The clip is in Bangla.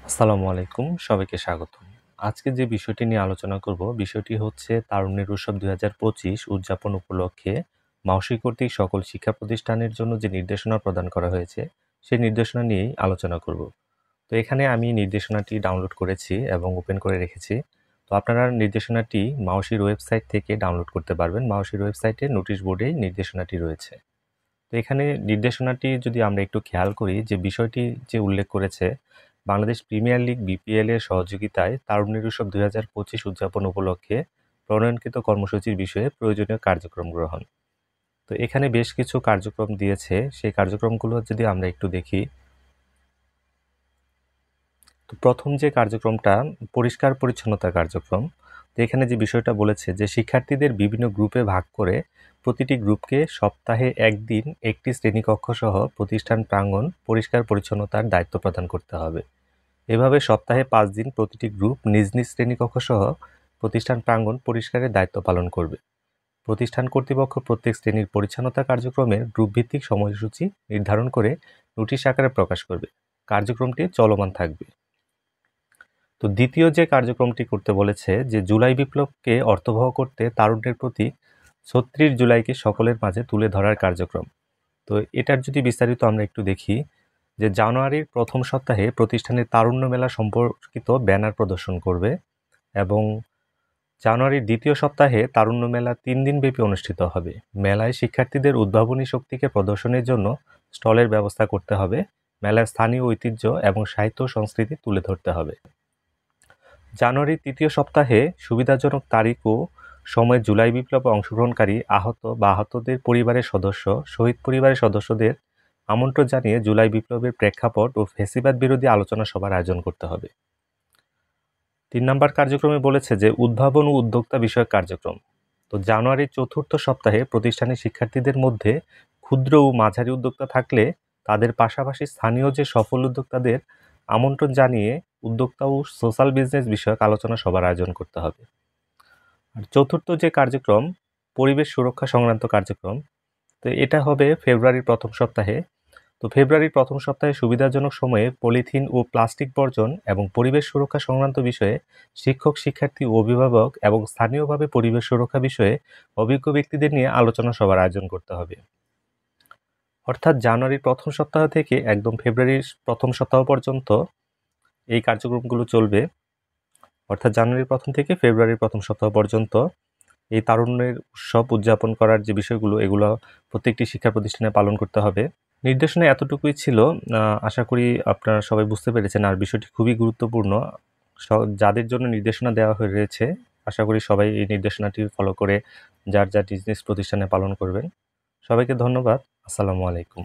আসসালামু আলাইকুম, সবাইকে স্বাগতম। আজকে যে বিষয়টি নিয়ে আলোচনা করব, বিষয়টি হচ্ছে তারুণ্যের উৎসব ২০২৫ উদযাপন উপলক্ষে মাওসি কর্তৃক সকল শিক্ষা প্রতিষ্ঠানের জন্য যে নির্দেশনা প্রদান করা হয়েছে, সেই নির্দেশনা নিয়েই আলোচনা করব। তো এখানে আমি নির্দেশনাটি ডাউনলোড করেছি এবং ওপেন করে রেখেছি। তো আপনারা নির্দেশনাটি মাওসির ওয়েবসাইট থেকে ডাউনলোড করতে পারবেন। মাওসির ওয়েবসাইটে নোটিশ বোর্ডেই নির্দেশনাটি রয়েছে। তো এখানে নির্দেশনাটি যদি আমরা একটু খেয়াল করি, যে বিষয়টি যে উল্লেখ করেছে, বাংলাদেশ প্রিমিয়ার লিগ বিপিএল এর সহযোগিতায় তারুণ্যের উৎসব ২০২৫ উদযাপন উপলক্ষে প্রণয়নকৃত কর্মসূচির বিষয়ে প্রয়োজনীয় কার্যক্রম গ্রহণ। তো এখানে বেশ কিছু কার্যক্রম দিয়েছে, সেই কার্যক্রমগুলো যদি আমরা একটু দেখি। তো প্রথম যে কার্যক্রমটা পরিষ্কার পরিচ্ছন্নতা কার্যক্রম। তো এখানে যে বিষয়টা বলেছে যে শিক্ষার্থীদের বিভিন্ন গ্রুপে ভাগ করে প্রতিটি গ্রুপকে সপ্তাহে একদিন একটি শ্রেণীকক্ষ সহ প্রতিষ্ঠান প্রাঙ্গণ পরিষ্কার পরিচ্ছন্নতার দায়িত্ব প্রদান করতে হবে। এভাবে সপ্তাহে 5 দিন প্রতিটি গ্রুপ নিজ নিজ শ্রেণীকক্ষ সহ প্রতিষ্ঠান প্রাঙ্গণ পরিষ্কারের দায়িত্ব পালন করবে। প্রতিষ্ঠান কর্তৃপক্ষ প্রত্যেক শ্রেণীর পরিচ্ছন্নতা কার্যক্রমের গ্রুপভিত্তিক সময়সূচি নির্ধারণ করে নোটিশ আকারে প্রকাশ করবে। কার্যক্রমটি চলমান থাকবে। তো দ্বিতীয় যে কার্যক্রমটি করতে বলেছে, যে জুলাই বিপ্লবকে অর্থবহ করতে তারুণ্যের প্রতি ৩৬ জুলাইকে সকলের মাঝে তুলে ধরার কার্যক্রম। তো এটার যদি বিস্তারিত আমরা একটু দেখি, যে জানুয়ারির প্রথম সপ্তাহে প্রতিষ্ঠানের তারুণ্য মেলা সম্পর্কিত ব্যানার প্রদর্শন করবে এবং জানুয়ারির দ্বিতীয় সপ্তাহে তারুণ্য মেলা 3 দিনব্যাপী অনুষ্ঠিত হবে। মেলায় শিক্ষার্থীদের উদ্ভাবনী শক্তিকে প্রদর্শনের জন্য স্টলের ব্যবস্থা করতে হবে। মেলায় স্থানীয় ঐতিহ্য এবং সাহিত্য সংস্কৃতি তুলে ধরতে হবে। জানুয়ারির তৃতীয় সপ্তাহে সুবিধাজনক তারিখ ও সময়ে জুলাই বিপ্লবে অংশগ্রহণকারী আহত বা আহতদের পরিবারের সদস্য, শহীদ পরিবারের সদস্যদের আমন্ত্রণ জানিয়ে জুলাই বিপ্লবের প্রেক্ষাপট ও ফ্যাসিবাদ বিরোধী আলোচনা সভার আয়োজন করতে হবে। 3 নম্বর কার্যক্রমে বলেছে যে উদ্ভাবন ও উদ্যোক্তা বিষয়ক কার্যক্রম। তো জানুয়ারির চতুর্থ সপ্তাহে প্রতিষ্ঠানের শিক্ষার্থীদের মধ্যে ক্ষুদ্র ও মাঝারি উদ্যোক্তা থাকলে তাদের পাশাপাশি স্থানীয় যে সফল উদ্যোক্তাদের আমন্ত্রণ জানিয়ে উদ্যোক্তা ও সোশ্যাল বিজনেস বিষয়ক আলোচনা সভার আয়োজন করতে হবে। আর চতুর্থ যে কার্যক্রম, পরিবেশ সুরক্ষা সংক্রান্ত কার্যক্রম। তো এটা হবে ফেব্রুয়ারির প্রথম সপ্তাহে। তো ফেব্রুয়ারির প্রথম সপ্তাহে সুবিধাজনক সময়ে পলিথিন ও প্লাস্টিক বর্জন এবং পরিবেশ সুরক্ষা সংক্রান্ত বিষয়ে শিক্ষক, শিক্ষার্থী, অভিভাবক এবং স্থানীয়ভাবে পরিবেশ সুরক্ষা বিষয়ে অভিজ্ঞ ব্যক্তিদের নিয়ে আলোচনা সভার আয়োজন করতে হবে। অর্থাৎ জানুয়ারির প্রথম সপ্তাহ থেকে একদম ফেব্রুয়ারির প্রথম সপ্তাহ পর্যন্ত এই কার্যক্রমগুলো চলবে। অর্থাৎ জানুয়ারির প্রথম থেকে ফেব্রুয়ারির প্রথম সপ্তাহ পর্যন্ত এই তারুণ্যের উৎসব উদযাপন করার যে বিষয়গুলো, এগুলো প্রত্যেকটি শিক্ষা প্রতিষ্ঠানে পালন করতে হবে। নির্দেশনা এতটুকুই ছিল। আশা করি আপনারা সবাই বুঝতে পেরেছেন। আর বিষয়টি খুবই গুরুত্বপূর্ণ। যাদের জন্য নির্দেশনা দেওয়া হয়েছে, আশা করি সবাই এই নির্দেশনাটি ফলো করে যার যার বিজনেস প্রতিষ্ঠানে পালন করবেন। সবাইকে ধন্যবাদ। আসসালামু আলাইকুম।